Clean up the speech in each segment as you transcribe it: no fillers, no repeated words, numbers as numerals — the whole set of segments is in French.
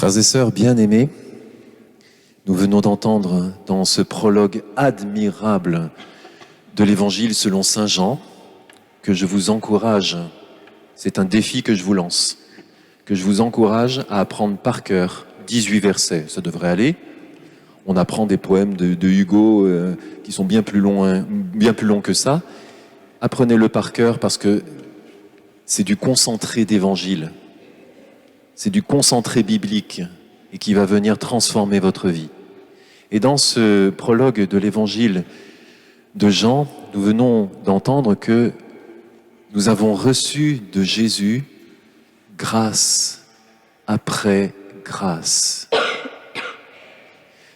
Frères et sœurs bien-aimés, nous venons d'entendre dans ce prologue admirable de l'Évangile selon saint Jean, que je vous encourage, c'est un défi que je vous lance, que je vous encourage à apprendre par cœur 18 versets, ça devrait aller. On apprend des poèmes de Hugo qui sont bien plus longs que ça. Apprenez-le par cœur parce que c'est du concentré d'évangile. C'est du concentré biblique et qui va venir transformer votre vie. Et dans ce prologue de l'évangile de Jean, nous venons d'entendre que nous avons reçu de Jésus grâce après grâce.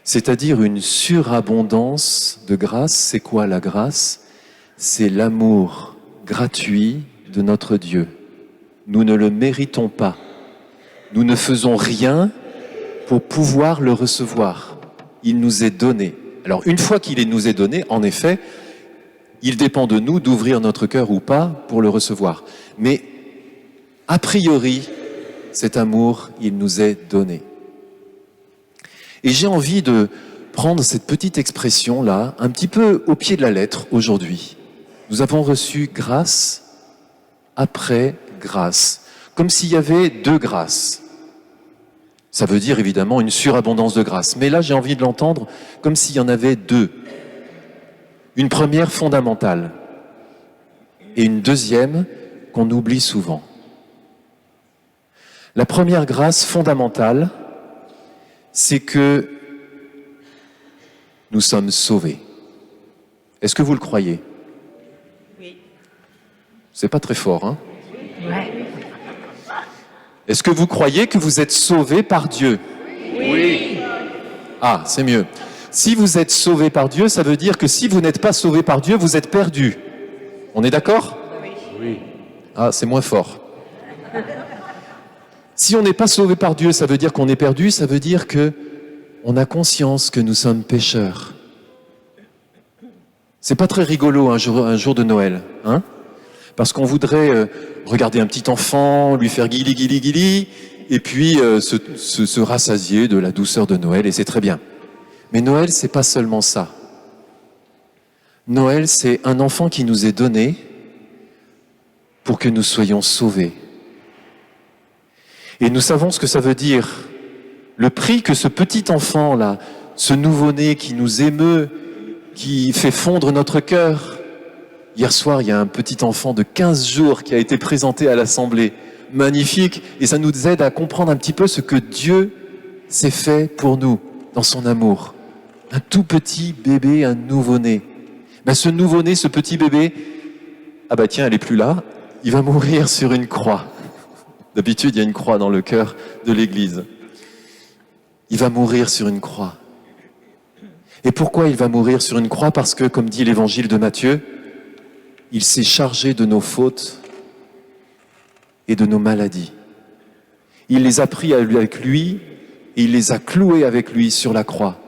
C'est-à-dire une surabondance de grâce. C'est quoi la grâce? C'est l'amour gratuit de notre Dieu. Nous ne le méritons pas. Nous ne faisons rien pour pouvoir le recevoir. Il nous est donné. Alors, une fois qu'il nous est donné, en effet, il dépend de nous d'ouvrir notre cœur ou pas pour le recevoir. Mais, a priori, cet amour, il nous est donné. Et j'ai envie de prendre cette petite expression-là, un petit peu au pied de la lettre aujourd'hui. Nous avons reçu grâce après grâce, comme s'il y avait deux grâces. Ça veut dire évidemment une surabondance de grâce. Mais là, j'ai envie de l'entendre comme s'il y en avait deux. Une première fondamentale et une deuxième qu'on oublie souvent. La première grâce fondamentale, c'est que nous sommes sauvés. Est-ce que vous le croyez? Oui. C'est pas très fort, hein? Ouais. Est-ce que vous croyez que vous êtes sauvés par Dieu? Oui. Ah, c'est mieux. Si vous êtes sauvés par Dieu, ça veut dire que si vous n'êtes pas sauvés par Dieu, vous êtes perdus. On est d'accord? Oui. Ah, c'est moins fort. Si on n'est pas sauvé par Dieu, ça veut dire qu'on est perdu, ça veut dire que on a conscience que nous sommes pécheurs. C'est pas très rigolo un jour de Noël, hein? Parce qu'on voudrait regarder un petit enfant, lui faire guili guili guili, et puis se rassasier de la douceur de Noël, et c'est très bien. Mais Noël, c'est pas seulement ça. Noël, c'est un enfant qui nous est donné pour que nous soyons sauvés. Et nous savons ce que ça veut dire. Le prix que ce petit enfant-là, ce nouveau-né qui nous émeut, qui fait fondre notre cœur. Hier soir, il y a un petit enfant de 15 jours qui a été présenté à l'Assemblée. Magnifique. Et ça nous aide à comprendre un petit peu ce que Dieu s'est fait pour nous, dans son amour. Un tout petit bébé, un nouveau-né. Ben, ce nouveau-né, ce petit bébé, ah bah tiens, elle est plus là, il va mourir sur une croix. D'habitude, il y a une croix dans le cœur de l'Église. Il va mourir sur une croix. Et pourquoi il va mourir sur une croix? Parce que, comme dit l'Évangile de Matthieu, il s'est chargé de nos fautes et de nos maladies. Il les a pris avec lui et il les a cloués avec lui sur la croix.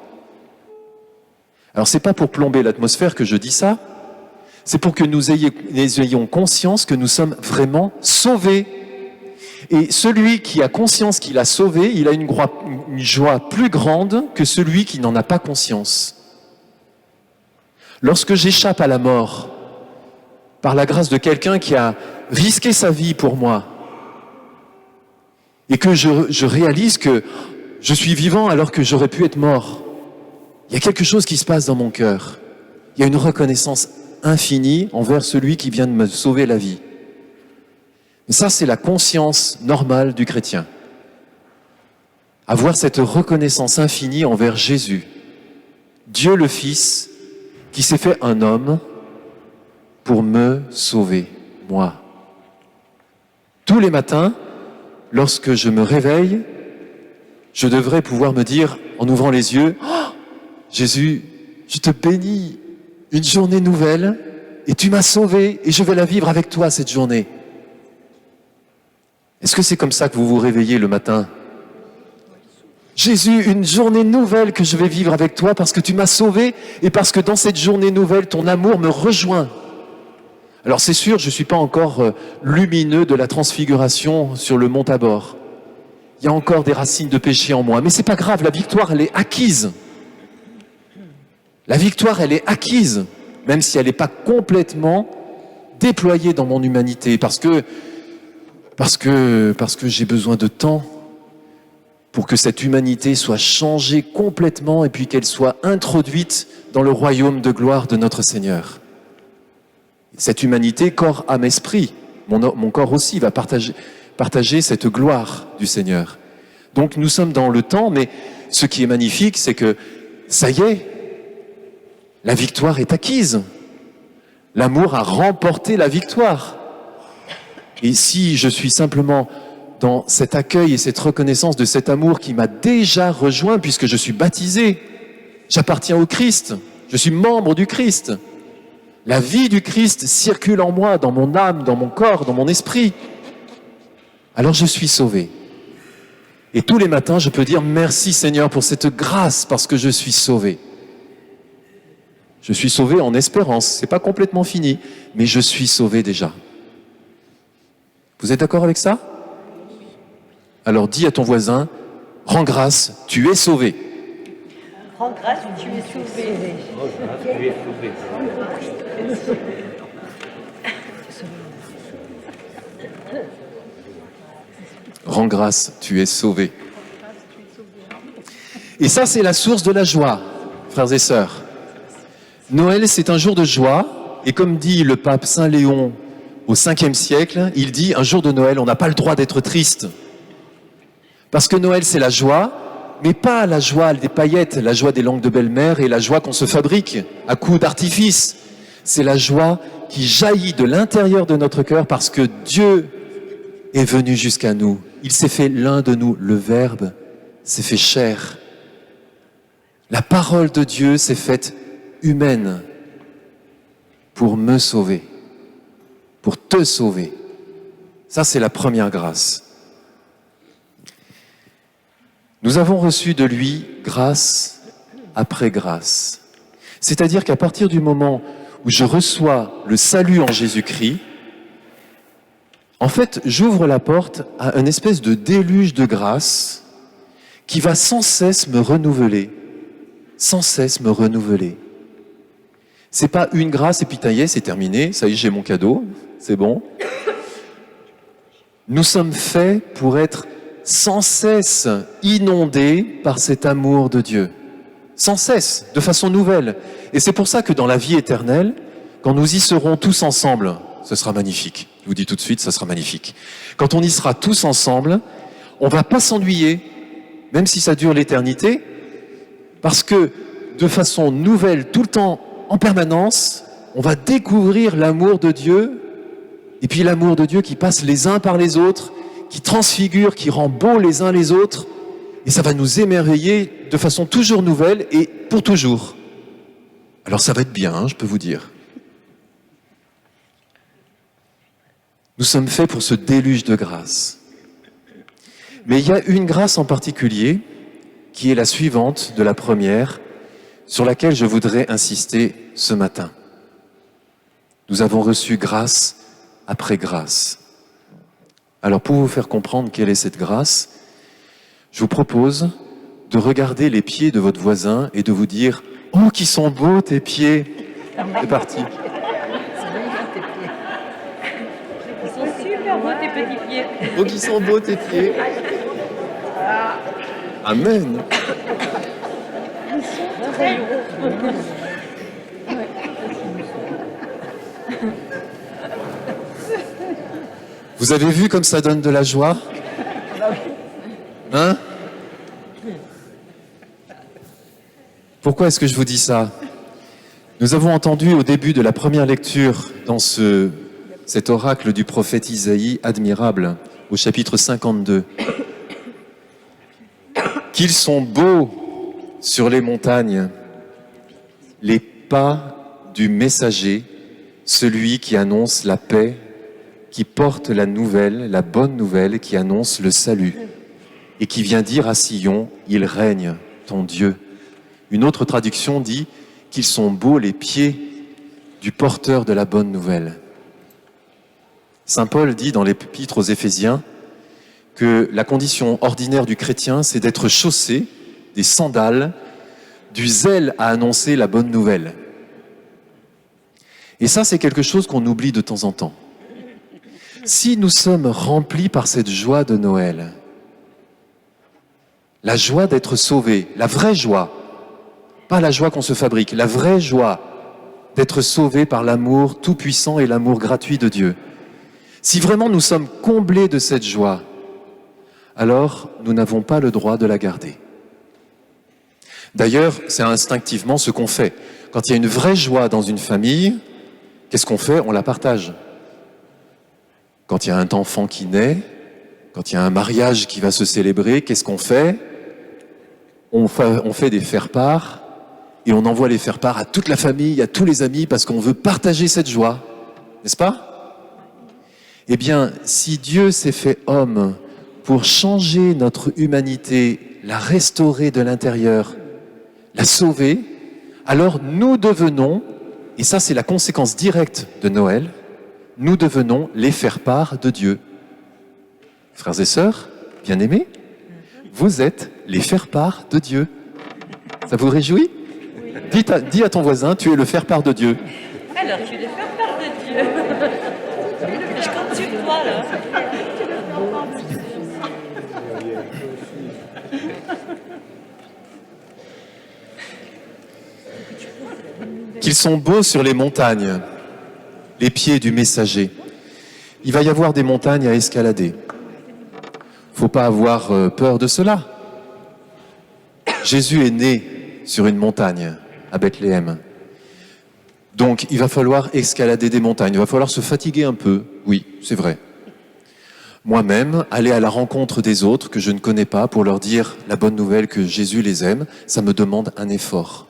Alors, c'est pas pour plomber l'atmosphère que je dis ça, c'est pour que nous ayons conscience que nous sommes vraiment sauvés. Et celui qui a conscience qu'il a sauvé, il a une joie plus grande que celui qui n'en a pas conscience. Lorsque j'échappe à la mort, par la grâce de quelqu'un qui a risqué sa vie pour moi, et que je réalise que je suis vivant alors que j'aurais pu être mort, il y a quelque chose qui se passe dans mon cœur. Il y a une reconnaissance infinie envers celui qui vient de me sauver la vie. Et ça, c'est la conscience normale du chrétien. Avoir cette reconnaissance infinie envers Jésus, Dieu le Fils, qui s'est fait un homme pour me sauver, moi. Tous les matins, lorsque je me réveille, je devrais pouvoir me dire, en ouvrant les yeux, « Oh, Jésus, je te bénis, une journée nouvelle, et tu m'as sauvé, et je vais la vivre avec toi cette journée. » Est-ce que c'est comme ça que vous vous réveillez le matin? Jésus, une journée nouvelle que je vais vivre avec toi parce que tu m'as sauvé et parce que dans cette journée nouvelle, ton amour me rejoint. Alors c'est sûr, je ne suis pas encore lumineux de la transfiguration sur le mont Tabor. il y a encore des racines de péché en moi. Mais c'est pas grave, la victoire, elle est acquise. La victoire, elle est acquise, même si elle n'est pas complètement déployée dans mon humanité, parce que j'ai besoin de temps pour que cette humanité soit changée complètement et puis qu'elle soit introduite dans le royaume de gloire de notre Seigneur. Cette humanité, corps, âme, esprit, mon corps aussi va partager cette gloire du Seigneur. Donc nous sommes dans le temps, mais ce qui est magnifique, c'est que ça y est, la victoire est acquise. L'amour a remporté la victoire. Et si je suis simplement dans cet accueil et cette reconnaissance de cet amour qui m'a déjà rejoint, puisque je suis baptisé, j'appartiens au Christ, je suis membre du Christ. La vie du Christ circule en moi, dans mon âme, dans mon corps, dans mon esprit. Alors je suis sauvé. Et tous les matins, je peux dire merci Seigneur pour cette grâce, parce que je suis sauvé. Je suis sauvé en espérance, c'est pas complètement fini, mais je suis sauvé déjà. Vous êtes d'accord avec ça? Alors dis à ton voisin, rends grâce, tu es sauvé. Rends grâce, tu es sauvé. Tu es sauvé. Rends grâce, tu es sauvé. Et ça, c'est la source de la joie, frères et sœurs. Noël, c'est un jour de joie, et comme dit le pape Saint Léon au 5e siècle, il dit, un jour de Noël, on n'a pas le droit d'être triste. Parce que Noël, c'est la joie, mais pas la joie des paillettes, la joie des langues de belle-mère et la joie qu'on se fabrique à coups d'artifice. C'est la joie qui jaillit de l'intérieur de notre cœur parce que Dieu est venu jusqu'à nous. Il s'est fait l'un de nous, le Verbe s'est fait chair. La parole de Dieu s'est faite humaine pour me sauver, pour te sauver. Ça, c'est la première grâce. Nous avons reçu de lui grâce après grâce. C'est-à-dire qu'à partir du moment où je reçois le salut en Jésus-Christ, en fait, j'ouvre la porte à une espèce de déluge de grâce qui va sans cesse me renouveler. Sans cesse me renouveler. C'est pas une grâce et puis ça y est, c'est terminé, ça y est, j'ai mon cadeau, c'est bon. Nous sommes faits pour être sans cesse inondés par cet amour de Dieu. Sans cesse, de façon nouvelle. Et c'est pour ça que dans la vie éternelle, quand nous y serons tous ensemble, ce sera magnifique. Je vous dis tout de suite, ce sera magnifique. Quand on y sera tous ensemble, on ne va pas s'ennuyer, même si ça dure l'éternité, parce que de façon nouvelle, tout le temps, en permanence, on va découvrir l'amour de Dieu, et puis l'amour de Dieu qui passe les uns par les autres, qui transfigure, qui rend beaux les uns les autres, et ça va nous émerveiller de façon toujours nouvelle et pour toujours. Alors ça va être bien, hein, je peux vous dire. Nous sommes faits pour ce déluge de grâce. Mais il y a une grâce en particulier, qui est la suivante de la première, sur laquelle je voudrais insister ce matin. Nous avons reçu grâce après grâce. Alors pour vous faire comprendre quelle est cette grâce, je vous propose de regarder les pieds de votre voisin et de vous dire « Oh, qui sont beaux tes pieds !» C'est parti. Ils sont super beaux tes petits pieds. Oh, qui sont beaux tes pieds. Amen. Très beaux. Vous avez vu comme ça donne de la joie? Hein? Pourquoi est-ce que je vous dis ça? Nous avons entendu au début de la première lecture dans cet oracle du prophète Isaïe admirable, au chapitre 52, qu'ils sont beaux sur les montagnes, les pas du messager, celui qui annonce la paix, qui porte la nouvelle, la bonne nouvelle, qui annonce le salut, et qui vient dire à Sion, il règne, ton Dieu. Une autre traduction dit qu'ils sont beaux les pieds du porteur de la bonne nouvelle. Saint Paul dit dans l'épître aux Éphésiens que la condition ordinaire du chrétien, c'est d'être chaussé des sandales, du zèle à annoncer la bonne nouvelle. Et ça, c'est quelque chose qu'on oublie de temps en temps. Si nous sommes remplis par cette joie de Noël, la joie d'être sauvés, la vraie joie, pas la joie qu'on se fabrique, la vraie joie d'être sauvés par l'amour tout-puissant et l'amour gratuit de Dieu. Si vraiment nous sommes comblés de cette joie, alors nous n'avons pas le droit de la garder. D'ailleurs, c'est instinctivement ce qu'on fait. Quand il y a une vraie joie dans une famille, qu'est-ce qu'on fait? On la partage. Quand il y a un enfant qui naît, quand il y a un mariage qui va se célébrer, qu'est-ce qu'on fait? On fait des faire-part et on envoie les faire-part à toute la famille, à tous les amis, parce qu'on veut partager cette joie. N'est-ce pas? Eh bien, si Dieu s'est fait homme pour changer notre humanité, la restaurer de l'intérieur, la sauver, alors nous devenons, et ça c'est la conséquence directe de Noël, nous devenons les faire-part de Dieu. Frères et sœurs, bien-aimés, vous êtes les faire-part de Dieu. Ça vous réjouit? Dis à ton voisin, tu es le faire-part de Dieu. Alors, tu es le faire-part de Dieu. Je compte sur toi, là. Qu'ils sont beaux sur les montagnes, les pieds du messager. Il va y avoir des montagnes à escalader. Faut pas avoir peur de cela. Jésus est né sur une montagne à Bethléem. Donc, il va falloir escalader des montagnes. Il va falloir se fatiguer un peu. Oui, c'est vrai. Moi-même, aller à la rencontre des autres que je ne connais pas pour leur dire la bonne nouvelle que Jésus les aime, ça me demande un effort.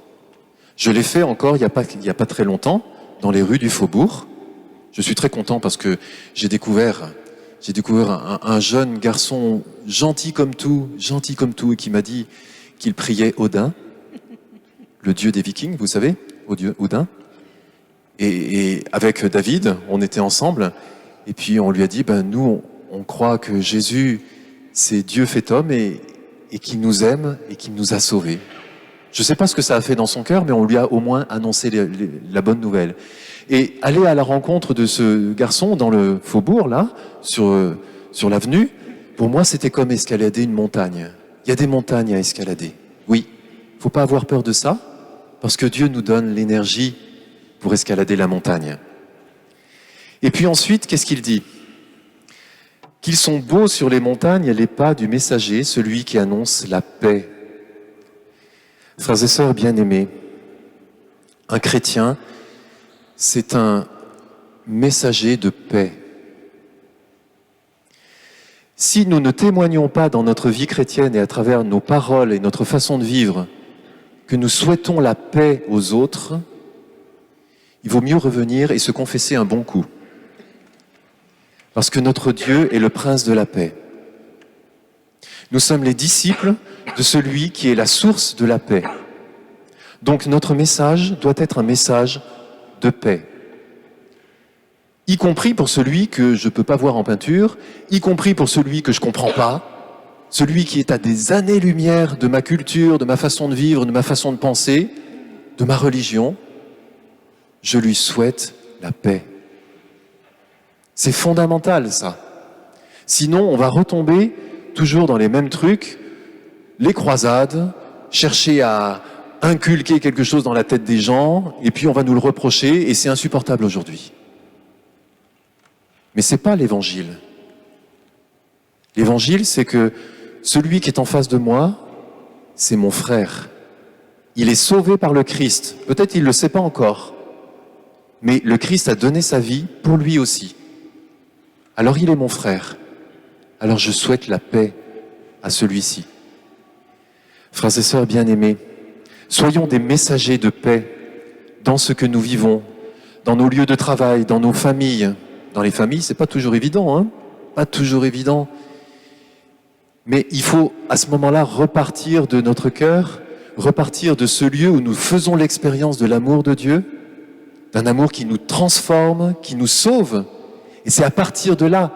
Je l'ai fait encore il y a pas très longtemps, dans les rues du Faubourg. Je suis très content parce que j'ai découvert un jeune garçon gentil comme tout, et qui m'a dit qu'il priait Odin, le dieu des Vikings, vous savez, Odin. Et avec David, on était ensemble, et puis on lui a dit, nous, on croit que Jésus, c'est Dieu fait homme, et qu'il nous aime, et qu'il nous a sauvés. Je ne sais pas ce que ça a fait dans son cœur, mais on lui a au moins annoncé la bonne nouvelle. Et aller à la rencontre de ce garçon dans le faubourg, là, sur l'avenue, pour moi, c'était comme escalader une montagne. Il y a des montagnes à escalader. Oui, il ne faut pas avoir peur de ça, parce que Dieu nous donne l'énergie pour escalader la montagne. Et puis ensuite, qu'est-ce qu'il dit? Qu'ils sont beaux sur les montagnes les pas du messager, celui qui annonce la paix. Frères et sœurs bien-aimés, un chrétien, c'est un messager de paix. Si nous ne témoignons pas dans notre vie chrétienne et à travers nos paroles et notre façon de vivre que nous souhaitons la paix aux autres, il vaut mieux revenir et se confesser un bon coup. Parce que notre Dieu est le prince de la paix. Nous sommes les disciples de celui qui est la source de la paix. Donc notre message doit être un message de paix. Y compris pour celui que je ne peux pas voir en peinture, y compris pour celui que je ne comprends pas, celui qui est à des années-lumière de ma culture, de ma façon de vivre, de ma façon de penser, de ma religion, je lui souhaite la paix. C'est fondamental, ça. Sinon, on va retomber toujours dans les mêmes trucs, les croisades, chercher à inculquer quelque chose dans la tête des gens, et puis on va nous le reprocher, et c'est insupportable aujourd'hui. Mais c'est pas l'évangile. L'évangile, c'est que celui qui est en face de moi, c'est mon frère. Il est sauvé par le Christ. Peut-être il ne le sait pas encore, mais le Christ a donné sa vie pour lui aussi. Alors il est mon frère. Alors je souhaite la paix à celui-ci. Frères et sœurs bien-aimés, soyons des messagers de paix dans ce que nous vivons, dans nos lieux de travail, dans nos familles. Dans les familles, c'est pas toujours évident, hein ? Pas toujours évident. Mais il faut à ce moment-là repartir de notre cœur, repartir de ce lieu où nous faisons l'expérience de l'amour de Dieu, d'un amour qui nous transforme, qui nous sauve. Et c'est à partir de là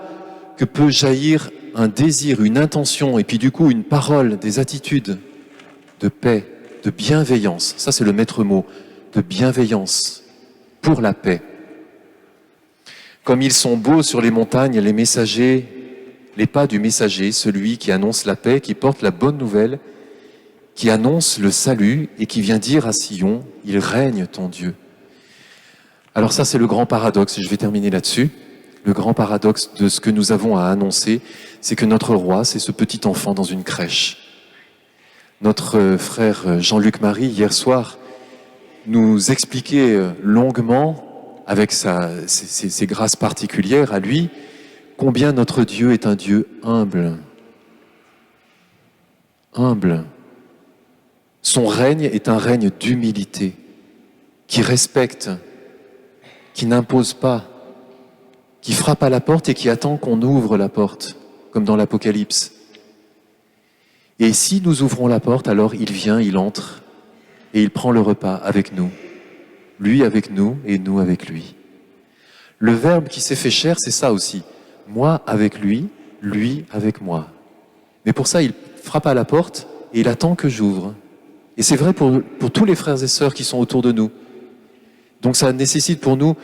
que peut jaillir un désir, une intention, et puis du coup une parole, des attitudes de paix, de bienveillance. Ça, c'est le maître mot, de bienveillance pour la paix. Comme ils sont beaux sur les montagnes, les messagers, les pas du messager, celui qui annonce la paix, qui porte la bonne nouvelle, qui annonce le salut et qui vient dire à Sion, il règne ton Dieu. Alors ça, c'est le grand paradoxe, et je vais terminer là-dessus. Le grand paradoxe de ce que nous avons à annoncer, c'est que notre roi, c'est ce petit enfant dans une crèche. Notre frère Jean-Luc Marie, hier soir, nous expliquait longuement, avec ses grâces particulières à lui, combien notre Dieu est un Dieu humble. Humble. Son règne est un règne d'humilité, qui respecte, qui n'impose pas, qui frappe à la porte et qui attend qu'on ouvre la porte, comme dans l'Apocalypse. Et si nous ouvrons la porte, alors il vient, il entre, et il prend le repas avec nous. Lui avec nous et nous avec lui. Le Verbe qui s'est fait chair, c'est ça aussi. Moi avec lui avec moi. Mais pour ça, il frappe à la porte et il attend que j'ouvre. Et c'est vrai pour tous les frères et sœurs qui sont autour de nous. Donc ça nécessite pour nous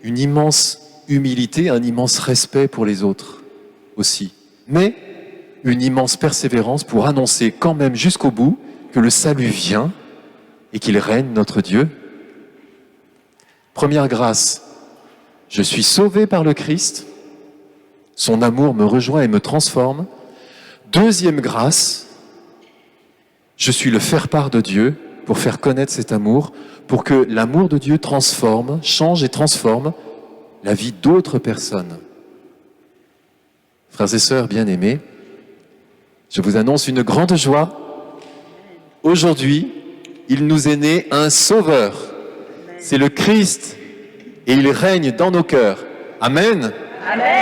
une immense humilité, un immense respect pour les autres aussi. Mais une immense persévérance pour annoncer quand même jusqu'au bout que le salut vient et qu'il règne notre Dieu. Première grâce, je suis sauvé par le Christ, son amour me rejoint et me transforme. Deuxième grâce, je suis le faire-part de Dieu pour faire connaître cet amour, pour que l'amour de Dieu transforme, change et transforme la vie d'autres personnes. Frères et sœurs bien-aimés, je vous annonce une grande joie. Aujourd'hui, il nous est né un sauveur. C'est le Christ et il règne dans nos cœurs. Amen. Amen.